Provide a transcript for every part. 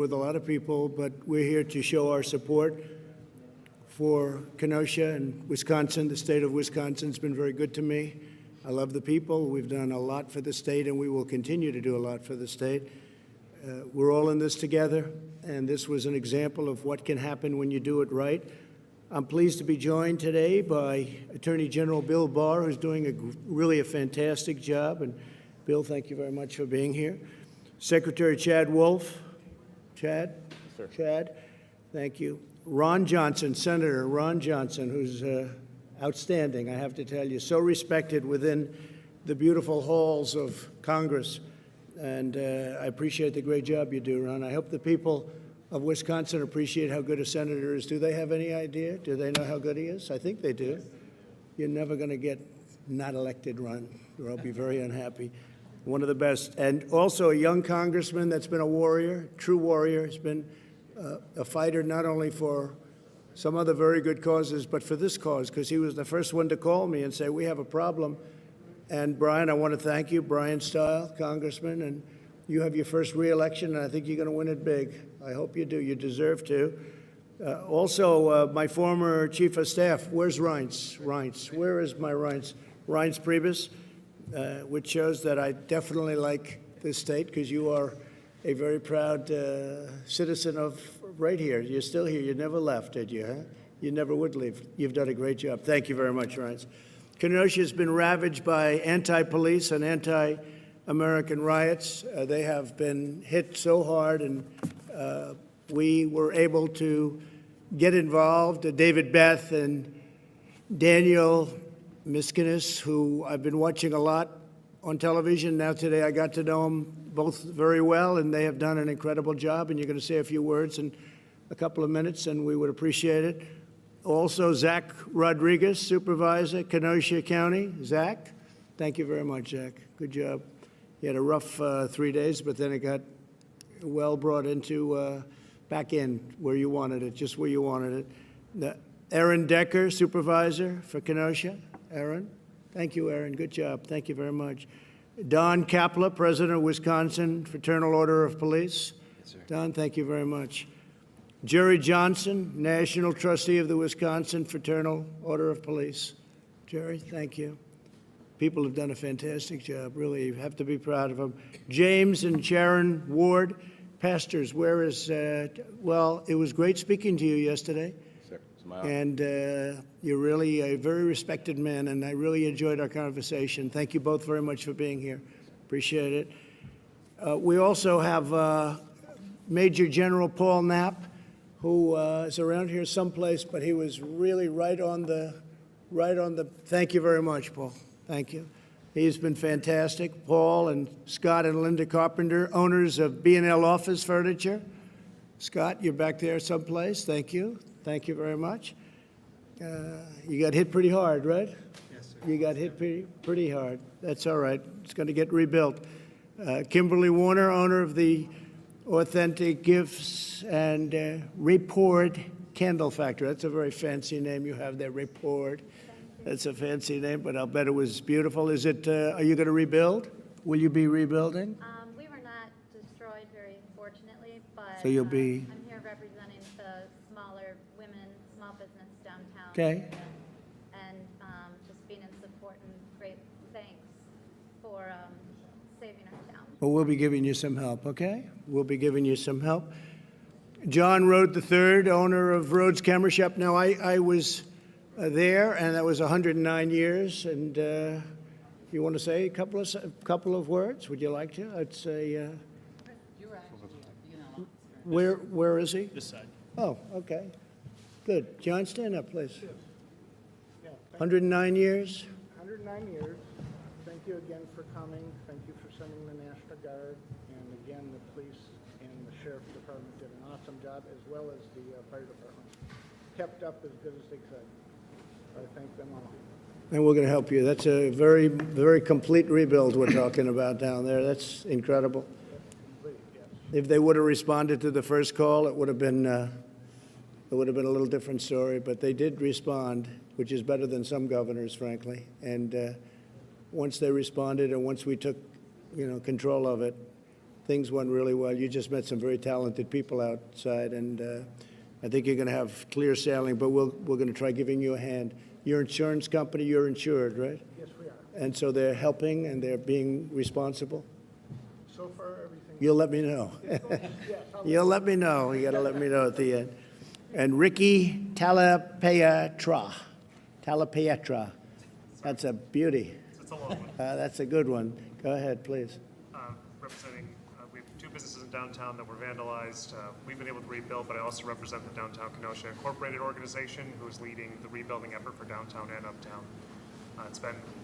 with a lot of people, but we're here to show our support for Kenosha and Wisconsin. The state of Wisconsin's been very good to me. I love the people. We've done a lot for the state, and we will continue to do a lot for the state. We're all in this together, and this was an example of what can happen when you do it right. I'm pleased to be joined today by Attorney General Bill Barr, who's doing really a fantastic job. And Bill, thank you very much for being here. Secretary Chad Wolf. Chad? Yes, sir. Chad, thank you. Ron Johnson, Senator Ron Johnson, who's outstanding, I have to tell you, so respected within the beautiful halls of Congress. And I appreciate the great job you do, Ron. I hope the people of Wisconsin appreciate how good a senator is. Do they have any idea? Do they know how good he is? I think they do. You're never going to get not elected, Ron, or I'll be very unhappy. One of the best. And also a young congressman that's been a warrior, true warrior. He's been a fighter not only for some other very good causes, but for this cause, because he was the first one to call me and say, we have a problem. And Brian, I want to thank you, Brian Stile, Congressman, and you have your first re-election, and I think you're going to win it big. I hope you do. You deserve to. Also, my former chief of staff, where's Reince? Reince, where is my Reince? Reince Priebus, which shows that I definitely like this state, because you are a very proud citizen of right here. You're still here. You never left, did you? Huh? You never would leave. You've done a great job. Thank you very much, Reince. Kenosha has been ravaged by anti-police and anti-American riots. They have been hit so hard, and we were able to get involved. David Beth and Daniel Miskinis, who I've been watching a lot on television. Now today I got to know them both very well, and they have done an incredible job, and you're going to say a few words in a couple of minutes, and we would appreciate it. Also, Zach Rodriguez, Supervisor, Kenosha County. Zach, thank you very much, Zach. Good job. You had a rough 3 days, but then it got well brought into back in where you wanted it, just where you wanted it. Aaron Decker, Supervisor for Kenosha. Aaron, thank you, Aaron. Good job. Thank you very much. Don Kapla, President of Wisconsin Fraternal Order of Police. Yes, sir. Don, thank you very much. Jerry Johnson, National Trustee of the Wisconsin Fraternal Order of Police. Jerry, thank you. People have done a fantastic job, really. You have to be proud of them. James and Sharon Ward, pastors, where is, well, it was great speaking to you yesterday. Sir, smile. And you're really a very respected man, and I really enjoyed our conversation. Thank you both very much for being here. Appreciate it. We also have Major General Paul Knapp, who is around here someplace, but he was really right on the, thank you very much, Paul. Thank you. He's been fantastic. Paul and Scott and Linda Carpenter, owners of B&L Office Furniture. Scott, you're back there someplace. Thank you. Thank you very much. You got hit pretty hard, right? Yes, sir. You got hit pretty hard. That's all right. It's going to get rebuilt. Kimberly Warner, owner of the Authentic Gifts and Report Candle Factory. That's a very fancy name you have there, Report. That's a fancy name, but I'll bet it was beautiful. Is it, are you going to rebuild? Will you be rebuilding? We were not destroyed, very fortunately, but so you'll be... I'm here representing the smaller women, small business downtown. Okay. And just being in support and great thanks for saving our town. Well, we'll be giving you some help, okay? We'll be giving you some help. John Rode III, owner of Rhodes Camera Shop. Now, I was there, and that was 109 years. And you want to say a couple of words? Would you like to? I'd say. Where is he? This side. Oh, okay. Good. John, stand up, please. 109 years. 109 years. Thank you again for coming. Thank you for sending the National Guard. And again, the police and the Sheriff's Department did an awesome job, as well as the Fire Department. Kept up as good as they could. I thank them all. And we're going to help you. That's a very, very complete rebuild we're talking about down there. That's incredible. Complete, yes. If they would have responded to the first call, it would have been a little different story. But they did respond, which is better than some governors, frankly. And once they responded, and once we took, control of it, things went really well. You just met some very talented people outside, and I think you're going to have clear sailing, but we're going to try giving you a hand. Your insurance company, you're insured, right? Yes, we are. And so they're helping and they're being responsible? So far, everything. You'll let me know. Yes, I'll You'll let me know. You got to let me know at the end. And Ricky Talapietra. That's a beauty. It's a long one. That's a good one. Go ahead, please. Representing, we have 2 businesses in downtown that were vandalized. We've been able to rebuild, but I also represent the Downtown Kenosha Incorporated organization, who is leading the rebuilding effort for downtown and uptown.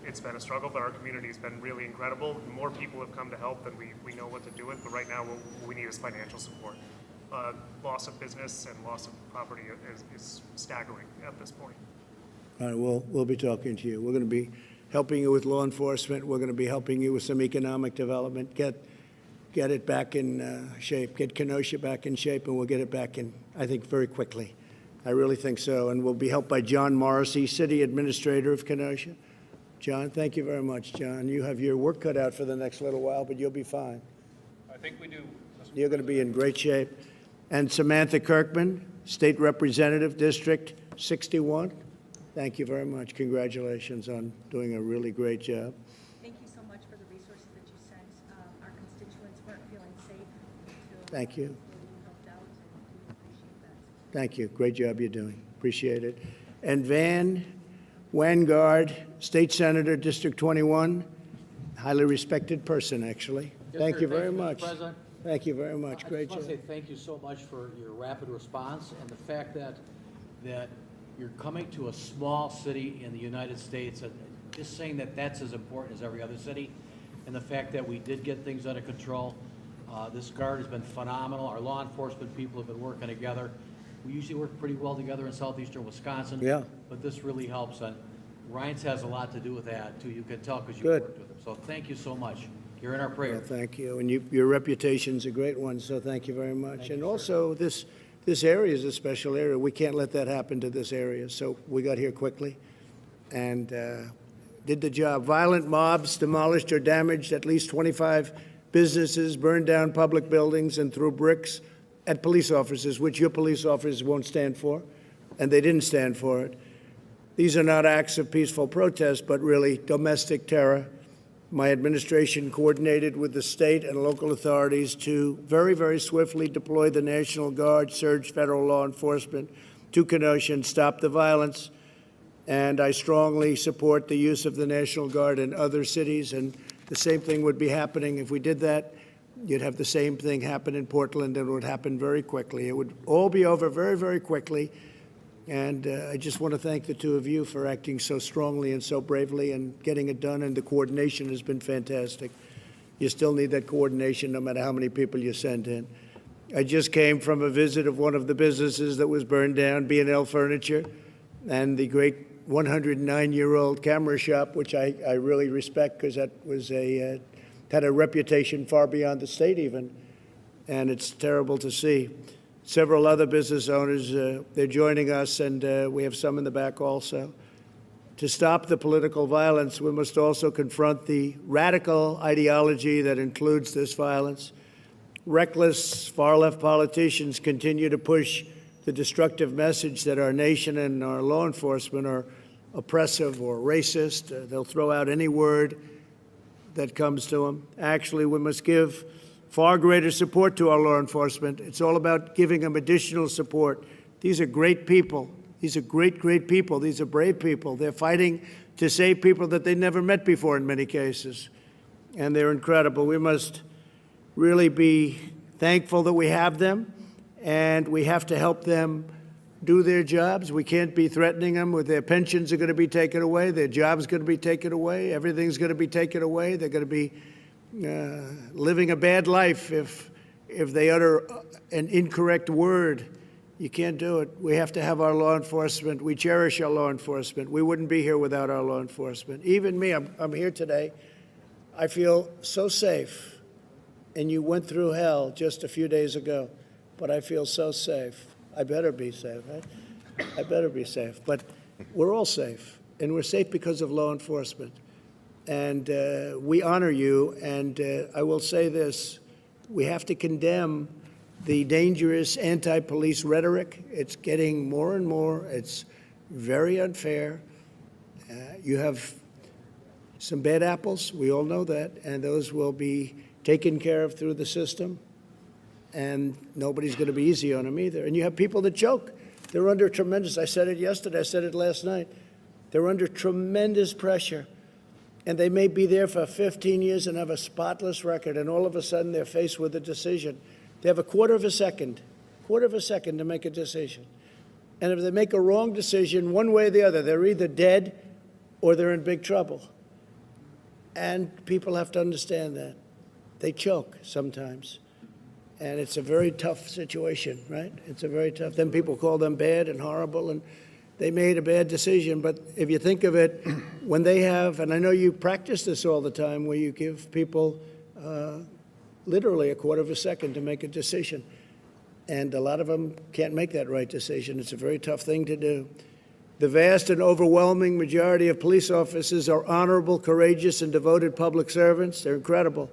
It's been a struggle, but our community has been really incredible. More people have come to help than we know what to do with, but right now what we need is financial support. Loss of business and loss of property is staggering at this point. All right, we'll be talking to you. We're going to be helping you with law enforcement. We're going to be helping you with some economic development. Get it back in shape. Get Kenosha back in shape, and we'll get it back in, I think, very quickly. I really think so. And we'll be helped by John Morrissey, City Administrator of Kenosha. John, thank you very much, John. You have your work cut out for the next little while, but you'll be fine. I think we do. You're going to be in great shape. And Samantha Kirkman, State Representative, District 61. Thank you very much. Congratulations on doing a really great job. Thank you so much for the resources that you sent. Our constituents weren't feeling safe until Thank you. you helped out, and we appreciate that. Thank you. Great job you're doing. Appreciate it. And Van Wangard, State Senator, District 21, highly respected person, actually. Yes, Thank sir. you very Mr. much. President. Thank you very much. Great I just job. want to say thank you so much for your rapid response and the fact that you're coming to a small city in the United States, and just saying that that's as important as every other city, and the fact that we did get things under control. This guard has been phenomenal. Our law enforcement people have been working together. We usually work pretty well together in southeastern Wisconsin. Yeah. But this really helps, and Ryan's has a lot to do with that, too. You can tell because you Good. worked with him. So thank you so much. You're in our prayer. Well, thank you. And your reputation's a great one, so thank you very much. Thank And you, sir. also, this area is a special area. We can't let that happen to this area. So we got here quickly and did the job. Violent mobs demolished or damaged at least 25 businesses, burned down public buildings, and threw bricks at police officers, which your police officers won't stand for, and they didn't stand for it. These are not acts of peaceful protest, but really domestic terror. My administration coordinated with the state and local authorities to very, very swiftly deploy the National Guard, surge federal law enforcement to Kenosha and stop the violence. And I strongly support the use of the National Guard in other cities. And the same thing would be happening if we did that. You'd have the same thing happen in Portland, and it would happen very quickly. It would all be over very, very quickly. And I just want to thank the two of you for acting so strongly and so bravely and getting it done, and the coordination has been fantastic. You still need that coordination no matter how many people you send in. I just came from a visit of one of the businesses that was burned down, B&L Furniture, and the great 109-year-old camera shop, which I really respect because that was had a reputation far beyond the state even, and it's terrible to see. Several other business owners, they're joining us, and we have some in the back also. To stop the political violence, we must also confront the radical ideology that includes this violence. Reckless far-left politicians continue to push the destructive message that our nation and our law enforcement are oppressive or racist. They'll throw out any word that comes to them. Actually, we must give far greater support to our law enforcement. It's all about giving them additional support. These are great people. These are great, great people. These are brave people. They're fighting to save people that they never met before in many cases. And they're incredible. We must really be thankful that we have them, and we have to help them do their jobs. We can't be threatening them with their pensions are going to be taken away, their jobs going to be taken away, everything's going to be taken away. They're going to be living a bad life if they utter an incorrect word. You can't do it. We have to have our law enforcement. We cherish our law enforcement. We wouldn't be here without our law enforcement. Even me, I'm here today. I feel so safe. And you went through hell just a few days ago, but I feel so safe. I better be safe, right? I better be safe. But we're all safe, and we're safe because of law enforcement. And we honor you, and I will say this, we have to condemn the dangerous anti-police rhetoric. It's getting more and more. It's very unfair. You have some bad apples, we all know that, and those will be taken care of through the system, and nobody's going to be easy on them either. And you have people that choke. They're under tremendous, I said it yesterday, I said it last night, they're under tremendous pressure, and they may be there for 15 years and have a spotless record, and all of a sudden they're faced with a decision. They have a quarter of a second to make a decision. And if they make a wrong decision, one way or the other, they're either dead or they're in big trouble. And people have to understand that. They choke sometimes. And it's a very tough situation, right? It's a very tough. Then people call them bad and horrible, and they made a bad decision. But if you think of it, when they have, and I know you practice this all the time, where you give people literally a quarter of a second to make a decision. And a lot of them can't make that right decision. It's a very tough thing to do. The vast and overwhelming majority of police officers are honorable, courageous, and devoted public servants. They're incredible.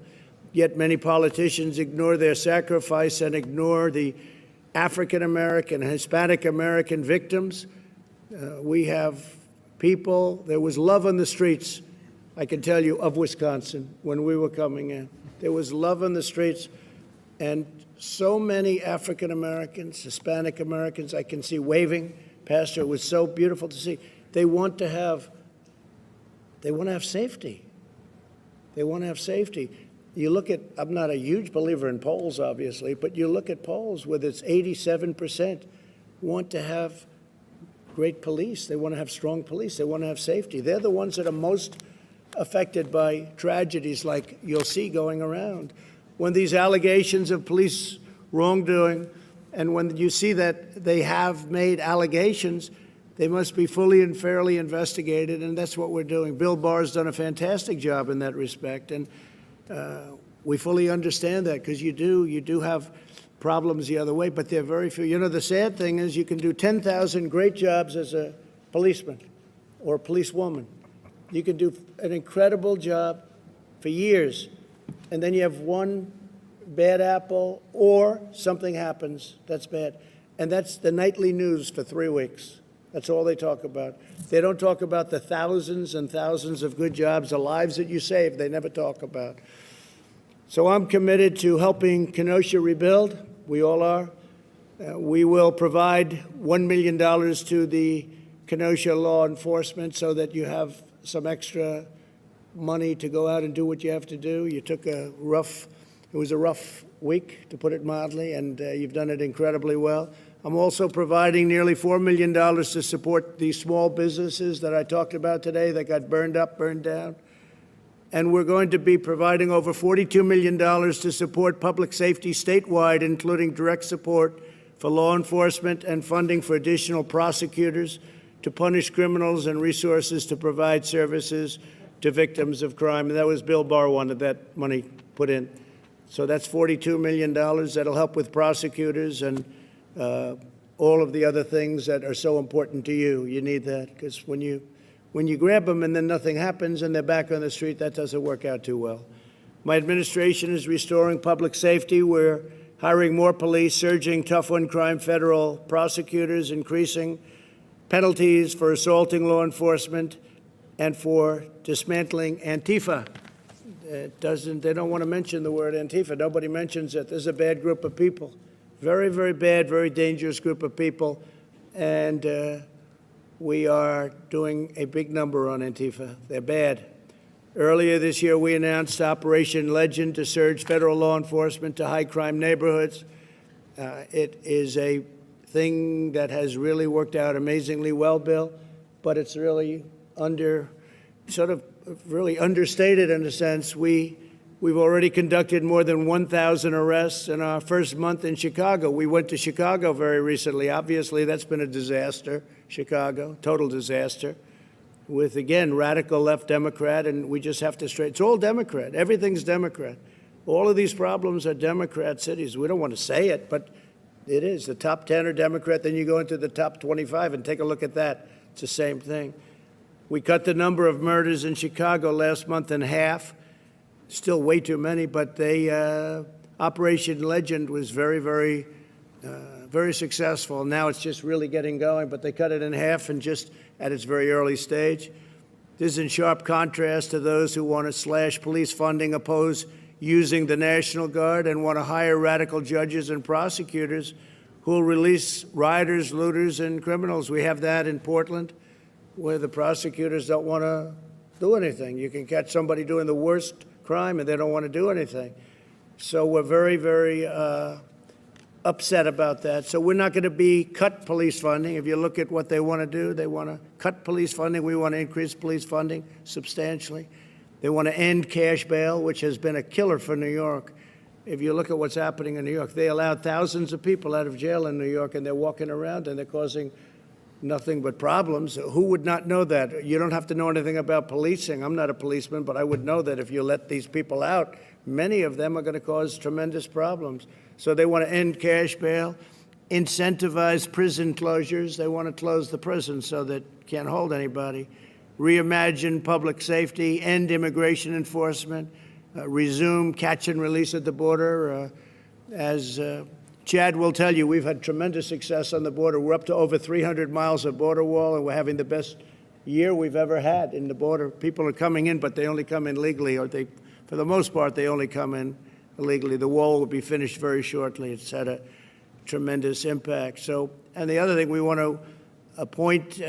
Yet many politicians ignore their sacrifice and ignore the African-American and Hispanic-American victims. We have people, there was love on the streets, I can tell you, of Wisconsin when we were coming in. There was love on the streets, and so many African-Americans, Hispanic-Americans, I can see waving. Pastor, it was so beautiful to see. They want to have safety. They want to have safety. You look at, I'm not a huge believer in polls, obviously, but you look at polls where it's 87% want to have great police. They want to have strong police. They want to have safety. They're the ones that are most affected by tragedies like you'll see going around. When these allegations of police wrongdoing, and when you see that they have made allegations, they must be fully and fairly investigated, and that's what we're doing. Bill Barr's done a fantastic job in that respect, and we fully understand that, because you do have problems the other way, but they're very few. You know, the sad thing is you can do 10,000 great jobs as a policeman or a policewoman. You can do an incredible job for years, and then you have one bad apple or something happens that's bad. And that's the nightly news for 3 weeks. That's all they talk about. They don't talk about the thousands and thousands of good jobs, the lives that you save, they never talk about. So I'm committed to helping Kenosha rebuild. We all are. We will provide $1 million to the Kenosha law enforcement so that you have some extra money to go out and do what you have to do. You took it was a rough week, to put it mildly, and you've done it incredibly well. I'm also providing nearly $4 million to support these small businesses that I talked about today that got burned up, burned down. And we're going to be providing over $42 million to support public safety statewide, including direct support for law enforcement and funding for additional prosecutors to punish criminals and resources to provide services to victims of crime. And that was Bill Barr wanted that money put in. So that's $42 million. That'll help with prosecutors and all of the other things that are so important to you. You need that, because when you grab them and then nothing happens and they're back on the street, that doesn't work out too well. My administration is restoring public safety. We're hiring more police, surging tough-on-crime federal prosecutors, increasing penalties for assaulting law enforcement, and for dismantling Antifa. They don't want to mention the word Antifa. Nobody mentions it. There's a bad group of people. Very, very bad, very dangerous group of people. And we are doing a big number on Antifa. They're bad. Earlier this year, we announced Operation Legend to surge federal law enforcement to high-crime neighborhoods. It is a thing that has really worked out amazingly well, Bill, but it's really really understated in a sense. We've already conducted more than 1,000 arrests in our first month in Chicago. We went to Chicago very recently. Obviously, that's been a disaster, Chicago, total disaster, with, again, radical left Democrat, and we just have to it's all Democrat. Everything's Democrat. All of these problems are Democrat cities. We don't want to say it, but it is. The top 10 are Democrat, then you go into the top 25 and take a look at that. It's the same thing. We cut the number of murders in Chicago last month in half. Still way too many, but I'm Operation Legend was very successful. Now it's just really getting going, but they cut it in half and just at its very early stage. This is in sharp contrast to those who want to slash police funding, oppose using the National Guard, and want to hire radical judges and prosecutors who will release rioters, looters, and criminals. We have that in Portland, where the prosecutors don't want to do anything. You can catch somebody doing the worst crime, and they don't want to do anything. So we're very upset about that. So we're not going to cut police funding. If you look at what they want to do, they want to cut police funding. We want to increase police funding substantially. They want to end cash bail, which has been a killer for New York. If you look at what's happening in New York, they allowed thousands of people out of jail in New York, and they're walking around and they're causing nothing but problems. Who would not know that? You don't have to know anything about policing. I'm not a policeman, but I would know that if you let these people out, many of them are going to cause tremendous problems. So they want to end cash bail, incentivize prison closures. They want to close the prison so that can't hold anybody. Reimagine public safety, end immigration enforcement, resume catch and release at the border. As Chad will tell you, we've had tremendous success on the border. We're up to over 300 miles of border wall, and we're having the best year we've ever had in the border. People are coming in, but they only come in legally, or for the most part, they only come in illegally. The wall will be finished very shortly. It's had a tremendous impact. So, and the other thing, we want to appoint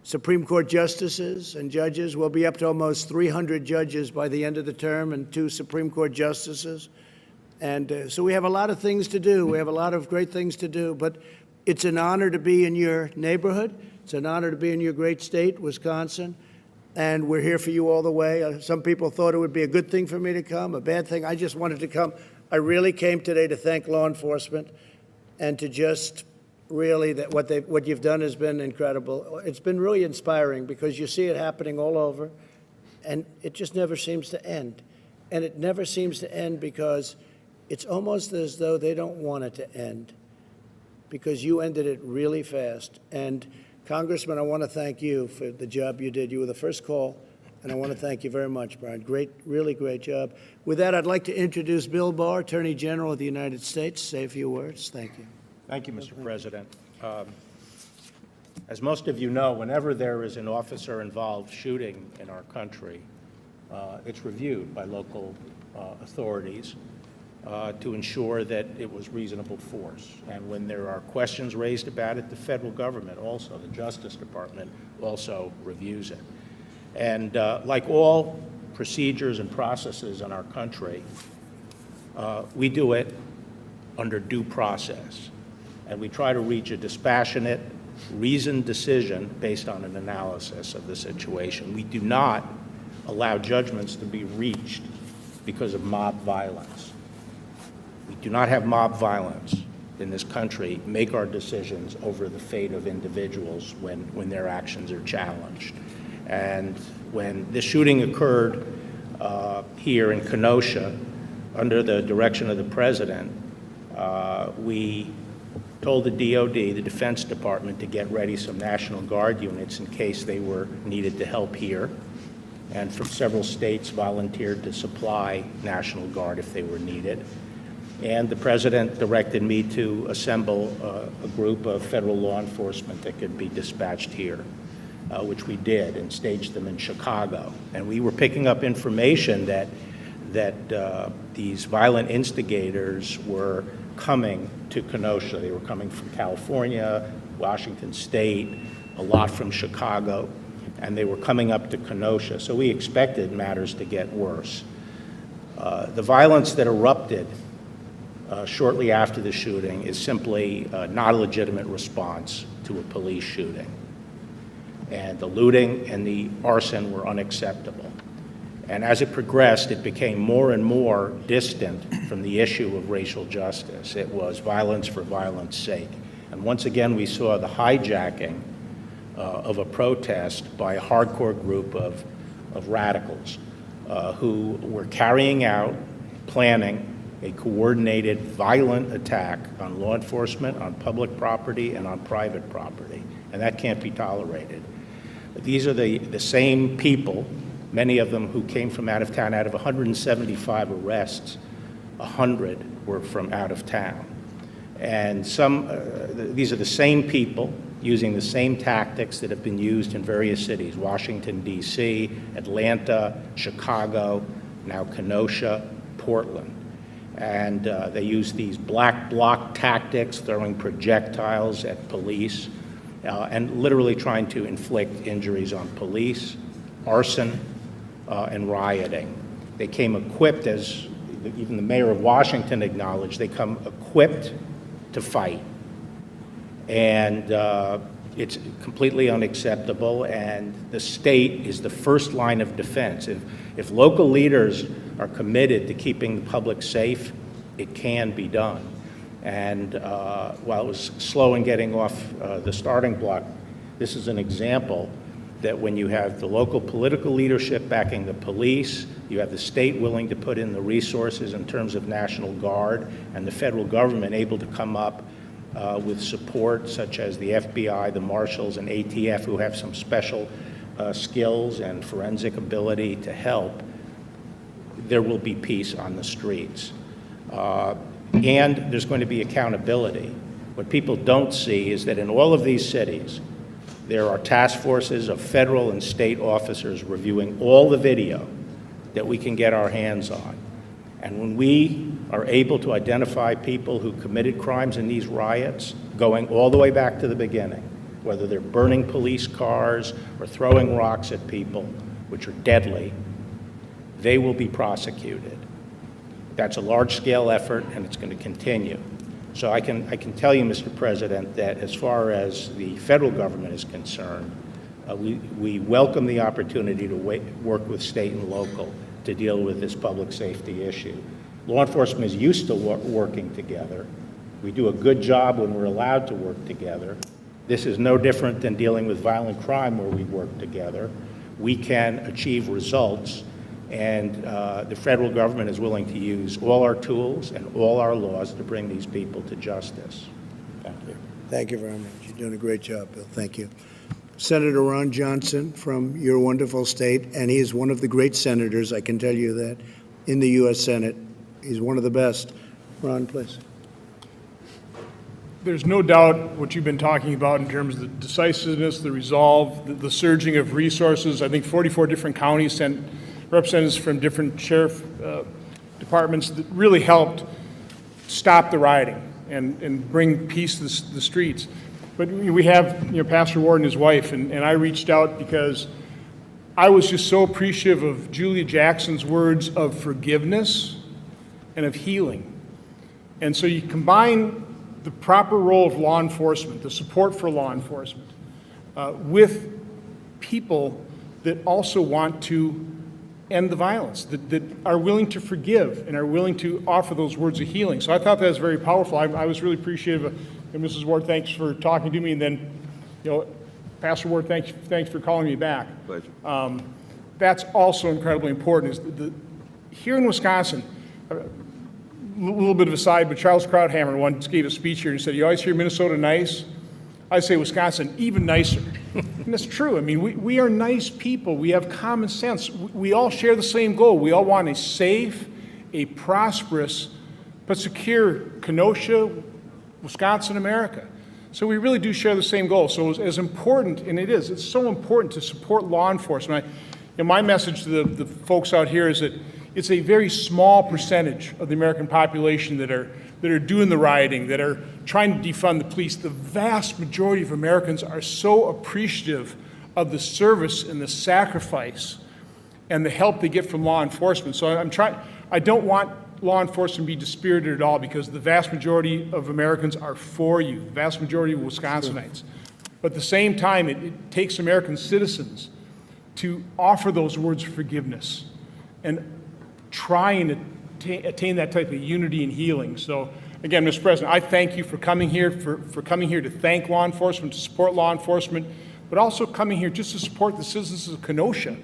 Supreme Court justices and judges. We'll be up to almost 300 judges by the end of the term and 2 Supreme Court justices. And so we have a lot of things to do. We have a lot of great things to do. But it's an honor to be in your neighborhood. It's an honor to be in your great state, Wisconsin. And we're here for you all the way. Some people thought it would be a good thing for me to come, a bad thing. I just wanted to come. I really came today to thank law enforcement and to just really that what you've done has been incredible. It's been really inspiring because you see it happening all over, and it just never seems to end. And it never seems to end because it's almost as though they don't want it to end, because you ended it really fast. And Congressman, I want to thank you for the job you did. You were the first call, and I want to thank you very much, Brian. Great, really great job. With that, I'd like to introduce Bill Barr, Attorney General of the United States. Say a few words. Thank you. Thank you, Mr. President. As most of you know, whenever there is an officer-involved shooting in our country, it's reviewed by local authorities to ensure that it was reasonable force. And when there are questions raised about it, the federal government also, the Justice Department, also reviews it. And like all procedures and processes in our country, we do it under due process. And we try to reach a dispassionate, reasoned decision based on an analysis of the situation. We do not allow judgments to be reached because of mob violence. We do not have mob violence in this country make our decisions over the fate of individuals when their actions are challenged. And when the shooting occurred here in Kenosha, under the direction of the President, we told the DOD, the Defense Department, to get ready some National Guard units in case they were needed to help here. And from several states volunteered to supply National Guard if they were needed. And the President directed me to assemble a group of federal law enforcement that could be dispatched here, which we did, and staged them in Chicago. And we were picking up information that these violent instigators were coming to Kenosha. They were coming from California, Washington State, a lot from Chicago, and they were coming up to Kenosha. So we expected matters to get worse. The violence that erupted shortly after the shooting is simply not a legitimate response to a police shooting. And the looting and the arson were unacceptable. And as it progressed, it became more and more distant from the issue of racial justice. It was violence for violence sake. And once again, we saw the hijacking of a protest by a hardcore group of radicals who were carrying out, planning a coordinated, violent attack on law enforcement, on public property, and on private property. And that can't be tolerated. These are the same people, many of them who came from out of town. Out of 175 arrests 100 were from out of town. And these are the same people using the same tactics that have been used in various cities, Washington, D.C., Atlanta, Chicago, now Kenosha, Portland. And they use these black bloc tactics, throwing projectiles at police, and literally trying to inflict injuries on police, arson, and rioting. They came equipped, as even the mayor of Washington acknowledged, they come equipped to fight. And it's completely unacceptable, and the state is the first line of defense. If local leaders are committed to keeping the public safe, it can be done. And while it was slow in getting off the starting block, this is an example that when you have the local political leadership backing the police, you have the state willing to put in the resources in terms of National Guard, and the federal government able to come up with support such as the FBI, the Marshals, and ATF, who have some special skills and forensic ability to help, there will be peace on the streets. And there's going to be accountability. What people don't see is that in all of these cities, there are task forces of federal and state officers reviewing all the video that we can get our hands on. And when we are able to identify people who committed crimes in these riots, going all the way back to the beginning, whether they're burning police cars or throwing rocks at people, which are deadly, they will be prosecuted. That's a large-scale effort, and it's going to continue. So I can tell you, Mr. President, that as far as the federal government is concerned, we welcome the opportunity to work with state and local to deal with this public safety issue. Law enforcement is used to working together. We do a good job when we're allowed to work together. This is no different than dealing with violent crime where we work together. We can achieve results, and the federal government is willing to use all our tools and all our laws to bring these people to justice. Thank you. Thank you very much. You're doing a great job, Bill. Thank you. Senator Ron Johnson from your wonderful state, and he is one of the great senators, I can tell you that, in the U.S. Senate. He's one of the best. Ron, please. There's no doubt what you've been talking about in terms of the decisiveness, the resolve, the surging of resources. I think 44 different counties sent representatives from different sheriff departments that really helped stop the rioting and bring peace to the streets. But we have, Pastor Ward and his wife, and I reached out because I was just so appreciative of Julia Jackson's words of forgiveness and of healing. And so you combine the proper role of law enforcement, the support for law enforcement, with people that also want to end the violence, that are willing to forgive and are willing to offer those words of healing. So I thought that was very powerful. I was really appreciative of, and Mrs. Ward, thanks for talking to me, and then, Pastor Ward, thanks for calling me back. Pleasure. That's also incredibly important. Is here in Wisconsin, a little bit of a side, but Charles Krauthammer once gave a speech here and said, you always hear Minnesota nice. I say Wisconsin even nicer. And that's true. I mean, we are nice people. We have common sense. We all share the same goal. We all want a safe, a prosperous, but secure Kenosha, Wisconsin, America. So we really do share the same goal. So as important, and it's so important to support law enforcement. My message to the folks out here is that it's a very small percentage of the American population that are doing the rioting, that are trying to defund the police. The vast majority of Americans are so appreciative of the service and the sacrifice and the help they get from law enforcement. So I don't want law enforcement to be dispirited at all, because the vast majority of Americans are for you, the vast majority of Wisconsinites. But at the same time, it takes American citizens to offer those words of forgiveness and try and attain that type of unity and healing. So again, Mr. President, I thank you for coming here, for coming here to thank law enforcement, to support law enforcement, but also coming here just to support the citizens of Kenosha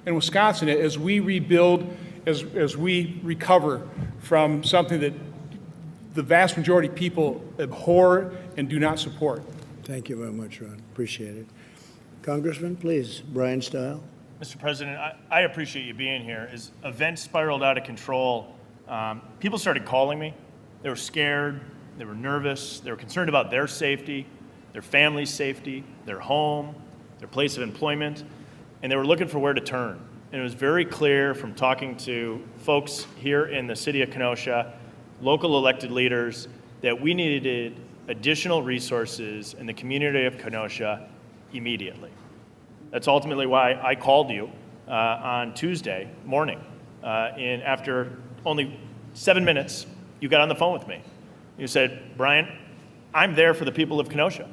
and Wisconsin as we rebuild, as we recover from something that the vast majority of people abhor and do not support. Thank you very much, Ron. Appreciate it. Congressman, please, Brian Stile. Mr. President, I appreciate you being here. As events spiraled out of control people started calling me. They were scared, they were nervous, they were concerned about their safety, their family's safety, their home, their place of employment, and they were looking for where to turn. And it was very clear from talking to folks here in the city of Kenosha, local elected leaders, that we needed additional resources in the community of Kenosha immediately. That's ultimately why I called you on Tuesday morning. And after only 7 minutes, you got on the phone with me. You said, Brian, I'm there for the people of Kenosha.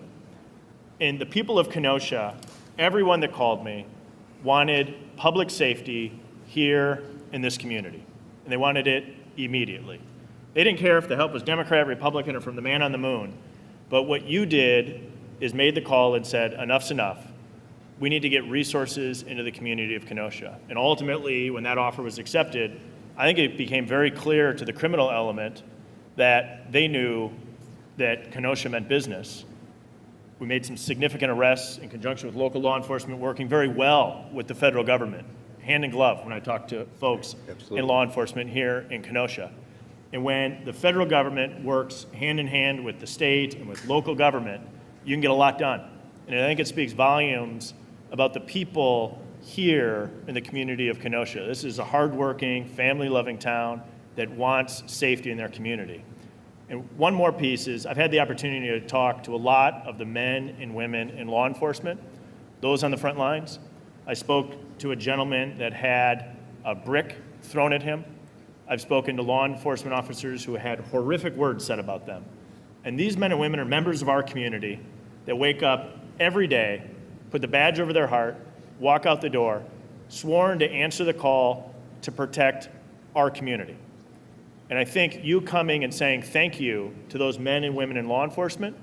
And the people of Kenosha, everyone that called me, wanted public safety here in this community. And they wanted it immediately. They didn't care if the help was Democrat, Republican, or from the man on the moon. But what you did is made the call and said, enough's enough. We need to get resources into the community of Kenosha. And ultimately, when that offer was accepted, I think it became very clear to the criminal element that they knew that Kenosha meant business. We made some significant arrests in conjunction with local law enforcement, working very well with the federal government, hand in glove when I talk to folks in law enforcement here in Kenosha. And when the federal government works hand in hand with the state and with local government, you can get a lot done. And I think it speaks volumes about the people here in the community of Kenosha. This is a hardworking, family-loving town that wants safety in their community. And one more piece is I've had the opportunity to talk to a lot of the men and women in law enforcement, those on the front lines. I spoke to a gentleman that had a brick thrown at him. I've spoken to law enforcement officers who had horrific words said about them. And these men and women are members of our community that wake up every day, put the badge over their heart, walk out the door, sworn to answer the call to protect our community. And I think you coming and saying thank you to those men and women in law enforcement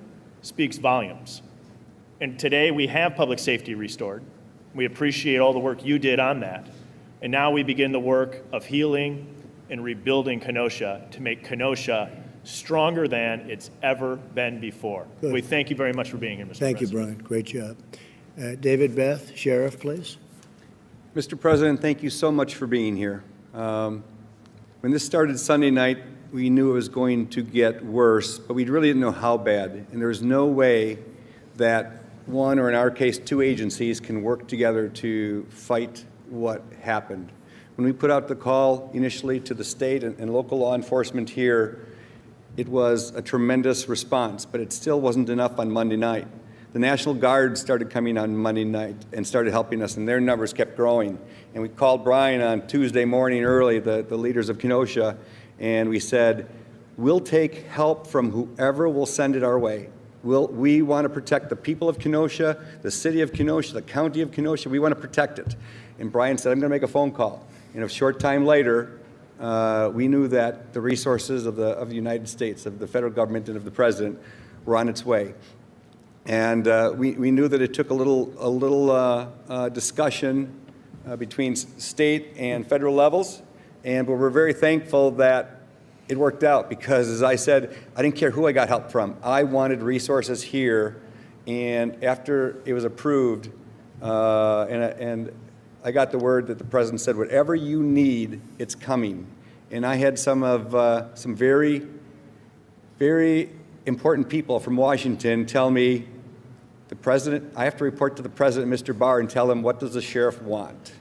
speaks volumes. And today we have public safety restored. We appreciate all the work you did on that. And now we begin the work of healing and rebuilding Kenosha to make Kenosha stronger than it's ever been before. Good. We thank you very much for being here, Mr. Thank you, President. Brian. Great job. David Beth, Sheriff, please. Mr. President, thank you so much for being here. When this started Sunday night, we knew it was going to get worse, but we really didn't know how bad. And there's no way that one, or in our case, two agencies can work together to fight what happened. When we put out the call initially to the state and local law enforcement here, it was a tremendous response, but it still wasn't enough on Monday night. The National Guard started coming on Monday night and started helping us, and their numbers kept growing. And we called Brian on Tuesday morning early, the leaders of Kenosha, and we said, we'll take help from whoever will send it our way. We want to protect the people of Kenosha, the city of Kenosha, the county of Kenosha. We want to protect it. And Brian said, I'm going to make a phone call. And a short time later, we knew that the resources of the United States, of the federal government and of the president were on its way. And we knew that it took a little discussion between state and federal levels, but we're very thankful that it worked out because, as I said, I didn't care who I got help from. I wanted resources here, and after it was approved, and I got the word that the president said, whatever you need, it's coming. And I had some very, very important people from Washington tell me, I have to report to the president, Mr. Barr, and tell him what does the sheriff want.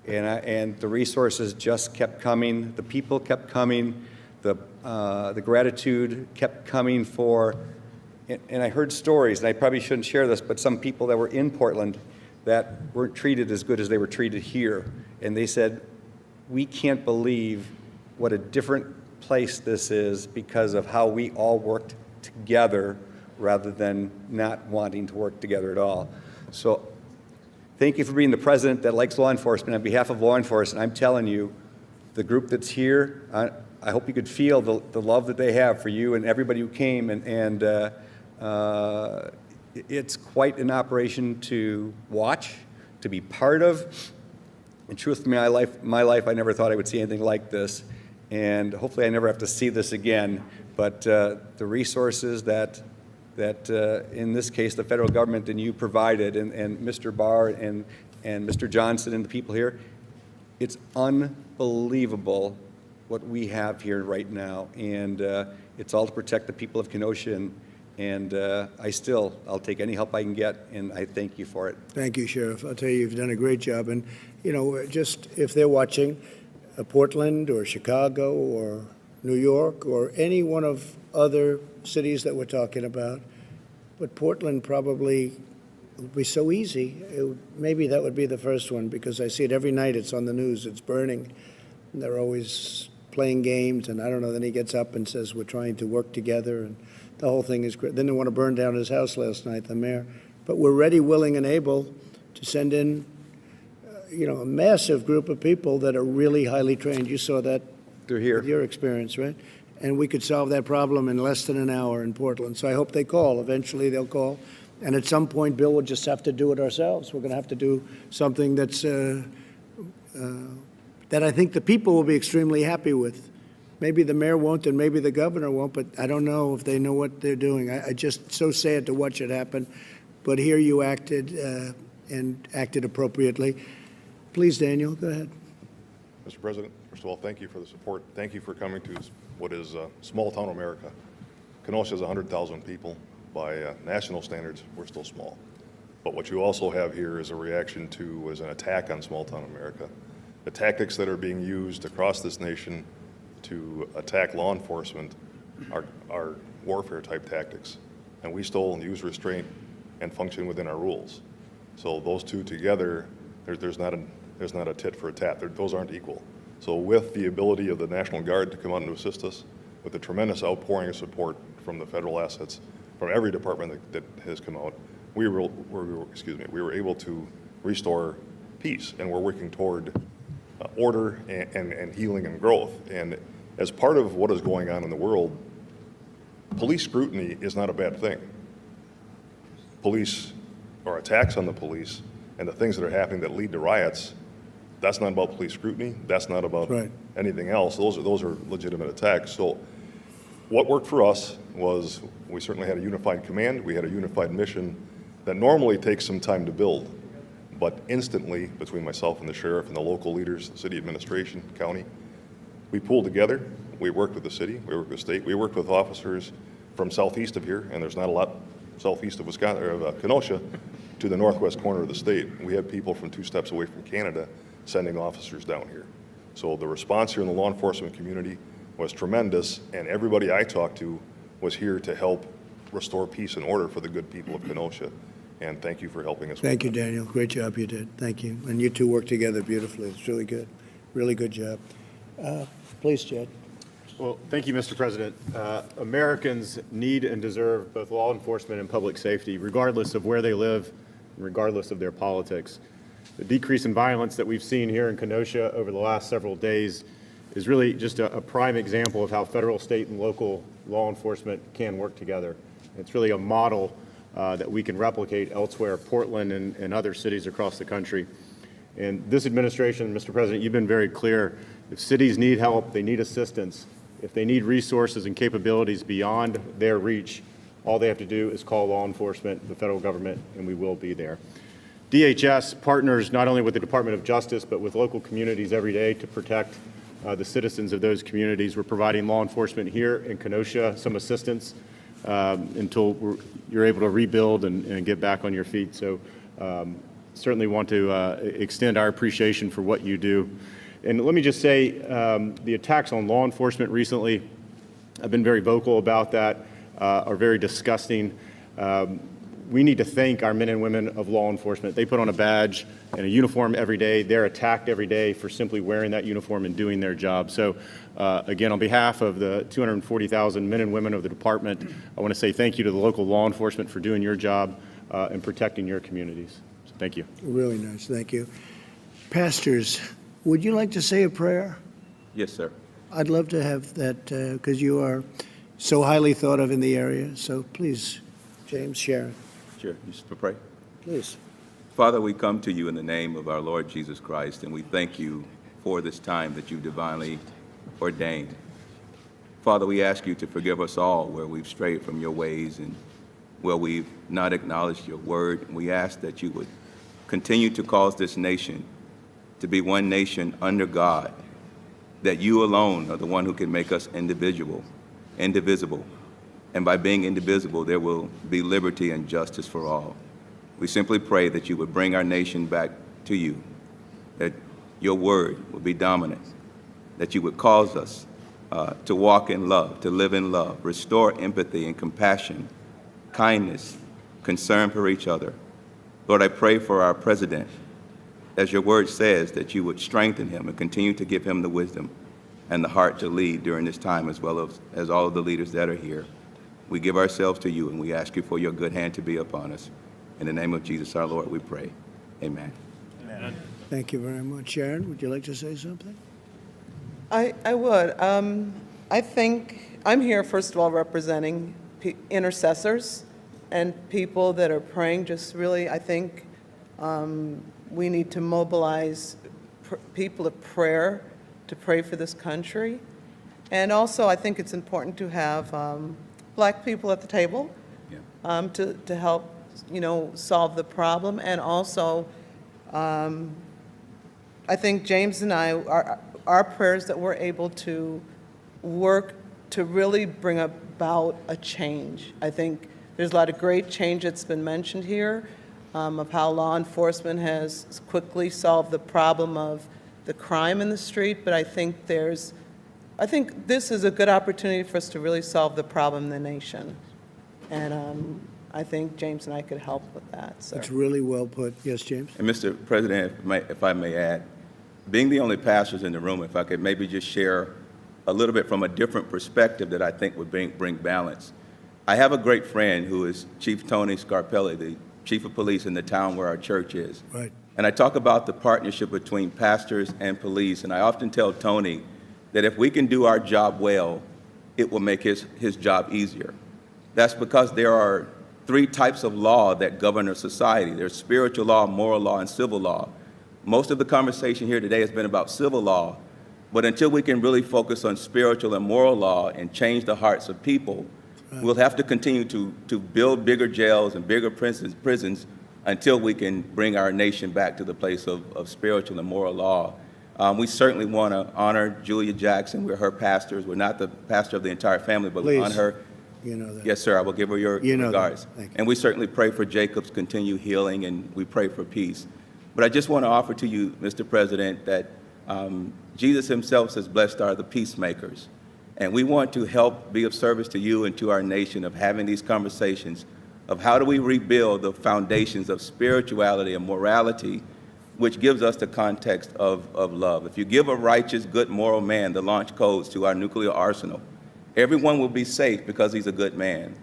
And the resources just kept coming, the people kept coming, the gratitude kept coming for, and I heard stories, and I probably shouldn't share this, but some people that were in Portland that weren't treated as good as they were treated here. And they said, we can't believe what a different place this is because of how we all worked together rather than not wanting to work together at all. So thank you for being the president that likes law enforcement. On behalf of law enforcement, I'm telling you, the group that's here, I hope you could feel the love that they have for you and everybody who came. And it's quite an operation to watch, to be part of. And truth in my life, I never thought I would see anything like this. And hopefully I never have to see this again. But the resources that in this case, the federal government and you provided, and Mr. Barr and Mr. Johnson and the people here, it's unbelievable what we have here right now. And it's all to protect the people of Kenosha. And I'll take any help I can get, and I thank you for it. Thank you, Sheriff. I'll tell you, you've done a great job. And, you know, just if they're watching, Portland or Chicago or New York or any one of other cities that we're talking about, but Portland probably would be so easy. Maybe that would be the first one, because I see it every night. It's on the news. It's burning. And they're always playing games, and I don't know. Then he gets up and says, we're trying to work together, and the whole thing is great. Then they want to burn down his house last night, the mayor. But we're ready, willing, and able to send in, you know, a massive group of people that are really highly trained. You saw that. They're here. With your experience, right? And we could solve that problem in less than an hour in Portland. So I hope they call. Eventually they'll call. And at some point, Bill, we'll just have to do it ourselves. We're going to have to do something that's that I think the people will be extremely happy with. Maybe the mayor won't, and maybe the governor won't, but I don't know if they know what they're doing. I just so sad to watch it happen. But here you acted and acted appropriately. Please, Daniel, go ahead. Mr. President, first of all, thank you for the support. Thank you for coming to what is small-town America. Kenosha is 100,000 people. By national standards, we're still small. But what you also have here is a reaction to, is an attack on small-town America. The tactics that are being used across this nation to attack law enforcement are warfare-type tactics. And we still use restraint and function within our rules. So those two together, there's not a tit for a tat. Those aren't equal. So with the ability of the National Guard to come out and to assist us, with the tremendous outpouring of support from the federal assets, from every department that has come out, we were able to restore peace, and we're working toward order and healing and growth. And as part of what is going on in the world, police scrutiny is not a bad thing. Police, or attacks on the police, and the things that are happening that lead to riots, that's not about police scrutiny. That's not about anything else. Those are legitimate attacks. So what worked for us was we certainly had a unified command. We had a unified mission that normally takes some time to build. But instantly, between myself and the sheriff and the local leaders, the city administration, county, we pulled together. We worked with the city. We worked with state. We worked with officers from southeast of here, and there's not a lot southeast of Wisconsin, or Kenosha, to the northwest corner of the state. We had people from 2 steps away from Canada sending officers down here. So the response here in the law enforcement community was tremendous, and everybody I talked to was here to help restore peace and order for the good people of Kenosha. And thank you for helping us. Thank you, Daniel. Great job you did. Thank you. And you two worked together beautifully. It's really good. Really good job. Please, Jed. Well, thank you, Mr. President. Americans need and deserve both law enforcement and public safety, regardless of where they live and regardless of their politics. The decrease in violence that we've seen here in Kenosha over the last several days is really just a prime example of how federal, state, and local law enforcement can work together. It's really a model that we can replicate elsewhere, Portland and other cities across the country. And this administration, Mr. President, you've been very clear. If cities need help, they need assistance. If they need resources and capabilities beyond their reach, all they have to do is call law enforcement, the federal government, and we will be there. DHS partners not only with the Department of Justice, but with local communities every day to protect the citizens of those communities. We're providing law enforcement here in Kenosha some assistance until you're able to rebuild and get back on your feet. So certainly want to extend our appreciation for what you do. And let me just say, the attacks on law enforcement recently, I've been very vocal about that, are very disgusting. We need to thank our men and women of law enforcement. They put on a badge and a uniform every day. They're attacked every day for simply wearing that uniform and doing their job. So again, on behalf of the 240,000 men and women of the department, I want to say thank you to the local law enforcement for doing your job and protecting your communities. So thank you. Really nice. Thank you. Pastors, would you like to say a prayer? Yes, sir. I'd love to have that because you are so highly thought of in the area. So please, James, Sharon. Sure. You should pray. Please. Father, we come to you in the name of our Lord Jesus Christ, and we thank you for this time that you divinely ordained. Father, we ask you to forgive us all where we've strayed from your ways and where we've not acknowledged your word. And we ask that you would continue to cause this nation to be one nation under God, that you alone are the one who can make us indivisible. And by being indivisible, there will be liberty and justice for all. We simply pray that you would bring our nation back to you, that your word would be dominant, that you would cause us to walk in love, to live in love, restore empathy and compassion, kindness, concern for each other. Lord, I pray for our president, as your word says, that you would strengthen him and continue to give him the wisdom and the heart to lead during this time, as well as all of the leaders that are here. We give ourselves to you, and we ask you for your good hand to be upon us. In the name of Jesus, our Lord, we pray. Amen. Amen. Thank you very much. Sharon, would you like to say something? I would. I think I'm here, first of all, representing intercessors and people that are praying. Just really, I think we need to mobilize people of prayer to pray for this country. And also, I think it's important to have Black people at the table to help, solve the problem. And also, I think James and I, our prayers that we're able to work to really bring about a change. I think there's a lot of great change that's been mentioned here of how law enforcement has quickly solved the problem of the crime in the street, but I think this is a good opportunity for us to really solve the problem in the nation. And I think James and I could help with that. So. That's really well put. Yes, James? And Mr. President, if I may add, being the only pastors in the room, if I could maybe just share a little bit from a different perspective that I think would bring balance. I have a great friend who is Chief Tony Scarpelli, the chief of police in the town where our church is. Right. And I talk about the partnership between pastors and police, and I often tell Tony that if we can do our job well, it will make his job easier. That's because there are three types of law that govern our society. There's spiritual law, moral law, and civil law. Most of the conversation here today has been about civil law, but until we can really focus on spiritual and moral law and change the hearts of people, we'll have to continue to build bigger jails and bigger prisons until we can bring our nation back to the place of spiritual and moral law. We certainly want to honor Julia Jackson. We're her pastors. We're not the pastor of the entire family, but we honor her. You know that. Yes, sir. I will give her your regards. Thank you. And we certainly pray for Jacob's continued healing, and we pray for peace. But I just want to offer to you, Mr. President, that Jesus himself says, blessed are the peacemakers. And we want to help be of service to you and to our nation of having these conversations of how do we rebuild the foundations of spirituality and morality, which gives us the context of love. If you give a righteous, good, moral man the launch codes to our nuclear arsenal, everyone will be safe because he's a good man.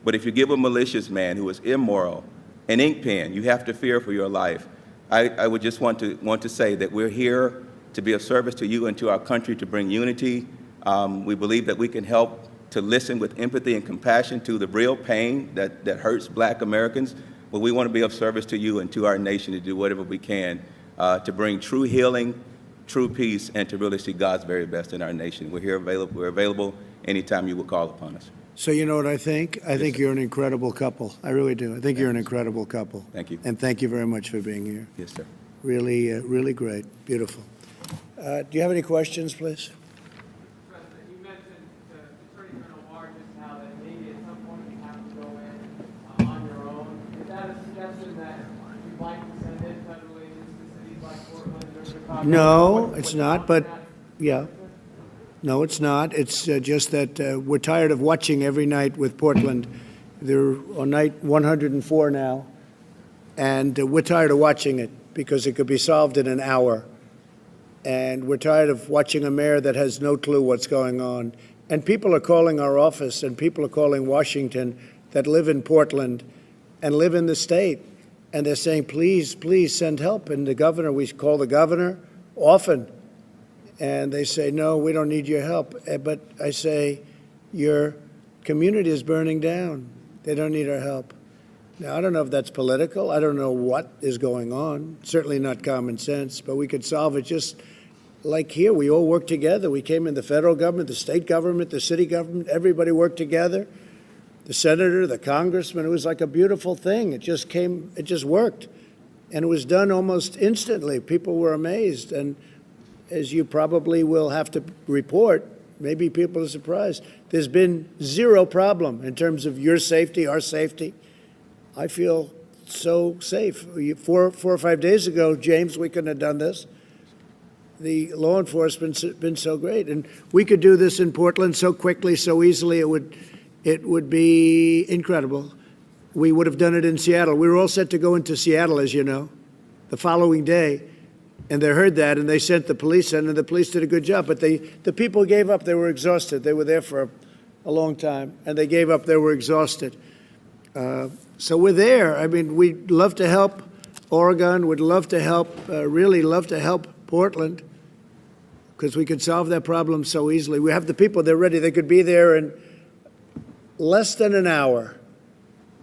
But if you give a malicious man who is immoral an ink pen, you have to fear for your life. I would just want to say that we're here to be of service to you and to our country, to bring unity. We believe that we can help to listen with empathy and compassion to the real pain that hurts Black Americans, but we want to be of service to you and to our nation to do whatever we can to bring true healing, true peace, and to really see God's very best in our nation. We're available anytime you will call upon us. So you know what I think? I think you're an incredible couple. I really do. I think you're an incredible couple. Thank you. And thank you very much for being here. Yes, sir. Really, really great. Beautiful. Do you have any questions, please? President, you mentioned the Attorney General Barr just how that maybe at some point you have to go in on your own. Is that a suggestion that you'd like to send in federal agents to cities like Portland or Chicago? No, it's not, but yeah. No, it's not. It's just that we're tired of watching every night with Portland. They're on night 104 now, and we're tired of watching it because it could be solved in an hour. And we're tired of watching a mayor that has no clue what's going on. And people are calling our office, and people are calling Washington that live in Portland and live in the state. And they're saying, please, please send help. And the governor, we call the governor often, and they say, no, we don't need your help. But I say, your community is burning down. They don't need our help. Now, I don't know if that's political. I don't know what is going on. Certainly not common sense, but we could solve it just like here. We all work together. We came in the federal government, the state government, the city government. Everybody worked together. The senator, the congressman. It was like a beautiful thing. It just worked. And it was done almost instantly. People were amazed. And as you probably will have to report, maybe people are surprised, there's been zero problem in terms of your safety, our safety. I feel so safe. 4 or 5 days ago, James, we couldn't have done this. The law enforcement's been so great, and we could do this in Portland so quickly, so easily. It would be incredible. We would have done it in Seattle. We were all set to go into Seattle, as you know, the following day, and they heard that, and they sent the police in, and the police did a good job. But the people gave up. They were exhausted. They were there for a long time, and they gave up. They were exhausted. So we're there. I mean, we'd love to help Oregon. We'd love to help, really love to help Portland, because we could solve that problem so easily. We have the people. They're ready. They could be there in less than an hour.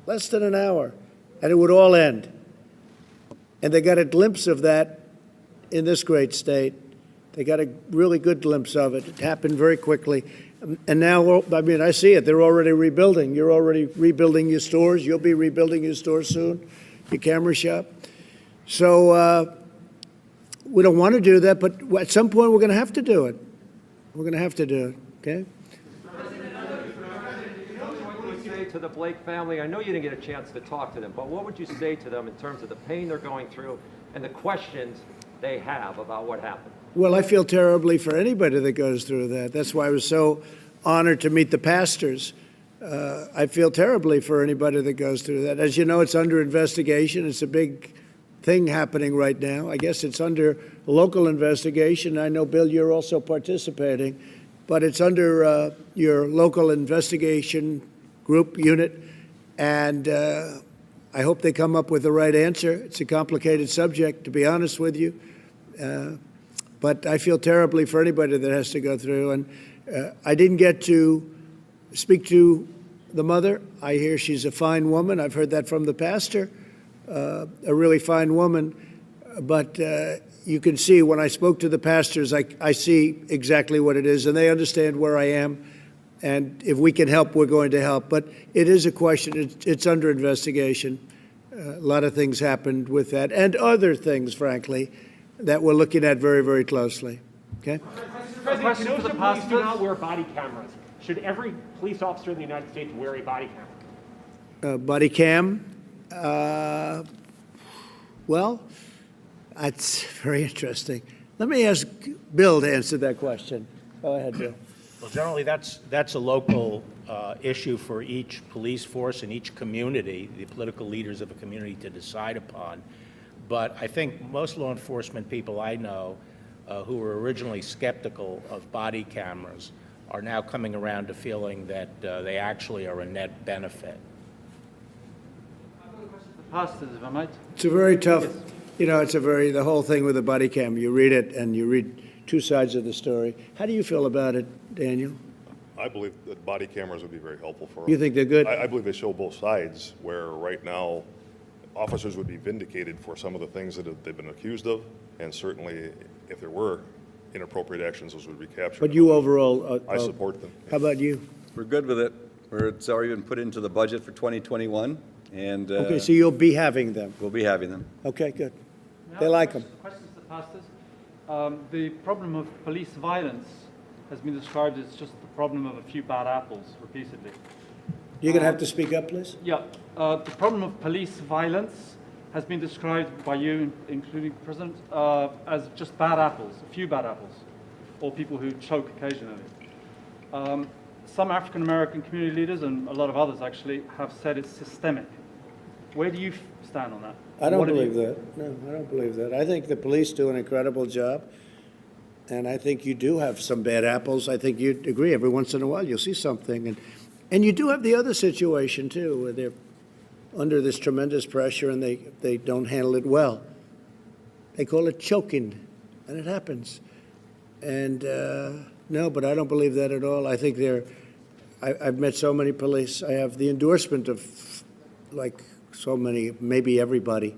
Less than an hour. And it would all end. And they got a glimpse of that in this great state. They got a really good glimpse of it. It happened very quickly. And now, I mean, I see it. They're already rebuilding. You're already rebuilding your stores. You'll be rebuilding your stores soon, your camera shop. So we don't want to do that, but at some point we're going to have to do it. We're going to have to do it, okay? What would you say to the Blake family? I know you didn't get a chance to talk to them, but what would you say to them in terms of the pain they're going through and the questions they have about what happened? Well, I feel terribly for anybody that goes through that. That's why I was so honored to meet the pastors. I feel terribly for anybody that goes through that. As you know, it's under investigation. It's a big thing happening right now. I guess it's under local investigation. I know, Bill, you're also participating, but it's under your local investigation group unit, and I hope they come up with the right answer. It's a complicated subject, to be honest with you. But I feel terribly for anybody that has to go through. And I didn't get to speak to the mother. I hear she's a fine woman. I've heard that from the pastor, a really fine woman. But you can see when I spoke to the pastors, I see exactly what it is, and they understand where I am. And if we can help, we're going to help. But it is a question. It's under investigation. A lot of things happened with that, and other things, frankly, that we're looking at very, very closely. Okay? President, Kenosha police do not wear body cameras. Should every police officer in the United States wear a body camera? Body cam? Well, that's very interesting. Let me ask Bill to answer that question. Go ahead, Bill. Well, generally, that's a local issue for each police force and each community, the political leaders of a community, to decide upon. But I think most law enforcement people I know who were originally skeptical of body cameras are now coming around to feeling that they actually are a net benefit. Pastors, if I might. It's a very tough, you know, the whole thing with the body cam, you read it and you read two sides of the story. How do you feel about it, Daniel? I believe that body cameras would be very helpful for us. You think they're good? I believe they show both sides, where right now officers would be vindicated for some of the things that they've been accused of, and certainly if there were inappropriate actions, those would be captured. But you overall... I support them. How about you? We're good with it. It's already been put into the budget for 2021, and... Okay, so you'll be having them? We'll be having them. Okay, good. They like them. Questions to pastors. The problem of police violence has been described as just the problem of a few bad apples repeatedly. You're going to have to speak up, please. Yeah. The problem of police violence has been described by you, including the President, as just bad apples, a few bad apples, or people who choke occasionally. Some African-American community leaders, and a lot of others actually, have said it's systemic. Where do you stand on that? I don't believe that. No, I don't believe that. I think the police do an incredible job, and I think you do have some bad apples. I think you'd agree. Every once in a while you'll see something. And you do have the other situation, too, where they're under this tremendous pressure and they don't handle it well. They call it choking, and it happens. And no, but I don't believe that at all. I think I've met so many police. I have the endorsement of, like, so many, maybe everybody.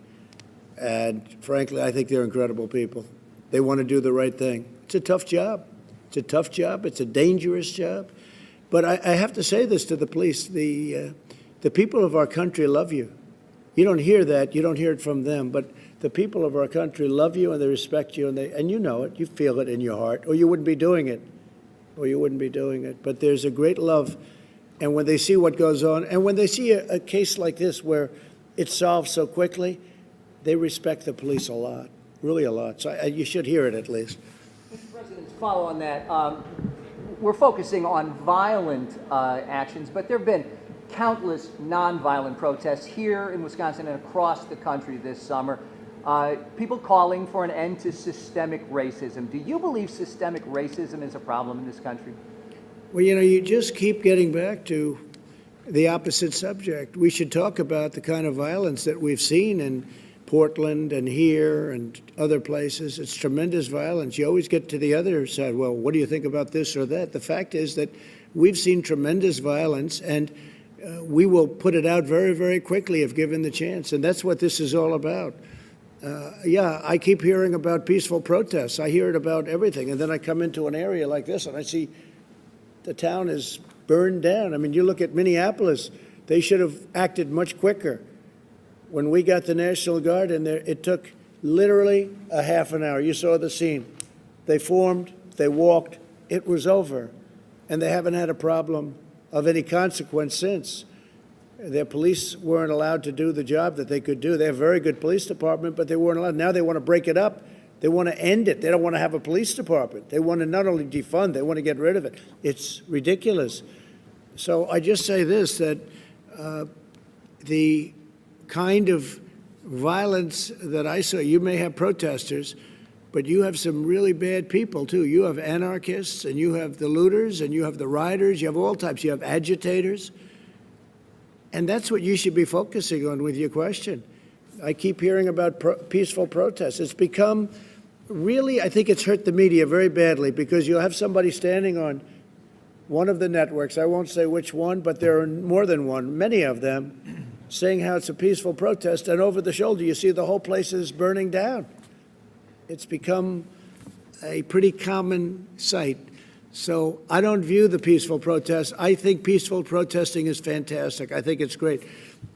And frankly, I think they're incredible people. They want to do the right thing. It's a tough job. It's a tough job. It's a dangerous job. But I have to say this to the police. The people of our country love you. You don't hear that. You don't hear it from them. But the people of our country love you and they respect you, and you know it. You feel it in your heart, or you wouldn't be doing it. But there's a great love. And when they see what goes on, and when they see a case like this where it's solved so quickly, they respect the police a lot, really a lot. So you should hear it at least. Mr. President, to follow on that, we're focusing on violent actions, but there have been countless nonviolent protests here in Wisconsin and across the country this summer. People calling for an end to systemic racism. Do you believe systemic racism is a problem in this country? Well, you know, you just keep getting back to the opposite subject. We should talk about the kind of violence that we've seen in Portland and here and other places. It's tremendous violence. You always get to the other side. Well, what do you think about this or that? The fact is that we've seen tremendous violence, and we will put it out very, very quickly if given the chance. And that's what this is all about. Yeah, I keep hearing about peaceful protests. I hear it about everything. And then I come into an area like this and I see the town is burned down. I mean, you look at Minneapolis, they should have acted much quicker. When we got the National Guard in there, it took literally a half an hour. You saw the scene. They formed, they walked, it was over. And they haven't had a problem of any consequence since. Their police weren't allowed to do the job that they could do. They have a very good police department, but they weren't allowed. Now they want to break it up. They want to end it. They don't want to have a police department. They want to not only defund, they want to get rid of it. It's ridiculous. So I just say this, that the kind of violence that I saw, you may have protesters, but you have some really bad people, too. You have anarchists, and you have the looters, and you have the rioters. You have all types. You have agitators. And that's what you should be focusing on with your question. I keep hearing about peaceful protests. It's become really, I think it's hurt the media very badly, because you'll have somebody standing on one of the networks, I won't say which one, but there are more than one, many of them, saying how it's a peaceful protest, and over the shoulder you see the whole place is burning down. It's become a pretty common sight. So I don't view the peaceful protest. I think peaceful protesting is fantastic. I think it's great.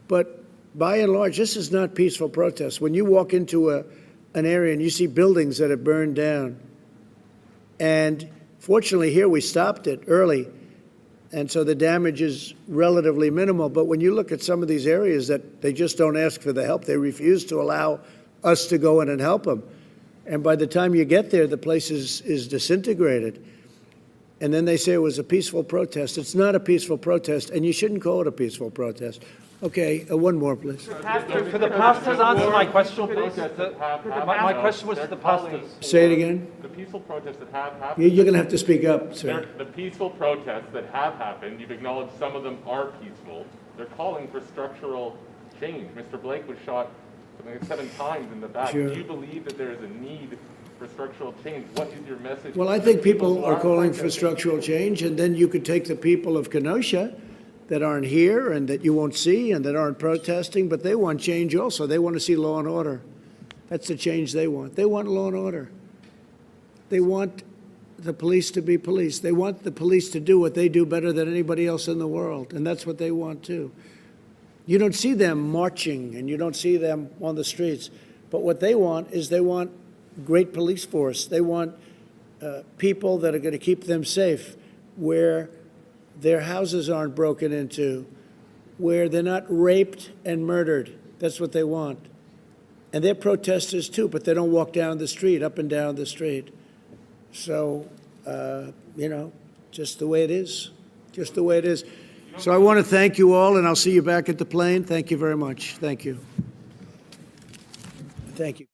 But by and large, this is not peaceful protest. When you walk into an area and you see buildings that have burned down, and fortunately here we stopped it early, and so the damage is relatively minimal. But when you look at some of these areas that they just don't ask for the help, they refuse to allow us to go in and help them. And by the time you get there, the place is disintegrated. And then they say it was a peaceful protest. It's not a peaceful protest, and you shouldn't call it a peaceful protest. Okay, one more, please. Could the pastors answer my question, please? My question was to the pastors. Say it again. The peaceful protests that have happened. You're going to have to speak up, sir. The peaceful protests that have happened, you've acknowledged some of them are peaceful. They're calling for structural change. Mr. Blake was shot something like 7 times in the back. Sure. Do you believe that there is a need for structural change? What is your message? Well, I think people are calling for structural change, and then you could take the people of Kenosha that aren't here and that you won't see and that aren't protesting, but they want change also. They want to see law and order. That's the change they want. They want law and order. They want the police to be police. They want the police to do what they do better than anybody else in the world, and that's what they want too. You don't see them marching and you don't see them on the streets, but what they want is they want great police force. They want people that are going to keep them safe, where their houses aren't broken into, where they're not raped and murdered. That's what they want. And they're protesters too, but they don't walk down the street, up and down the street. So, you know, just the way it is, just the way it is. So I want to thank you all, and I'll see you back at the plane. Thank you very much. Thank you. Thank you.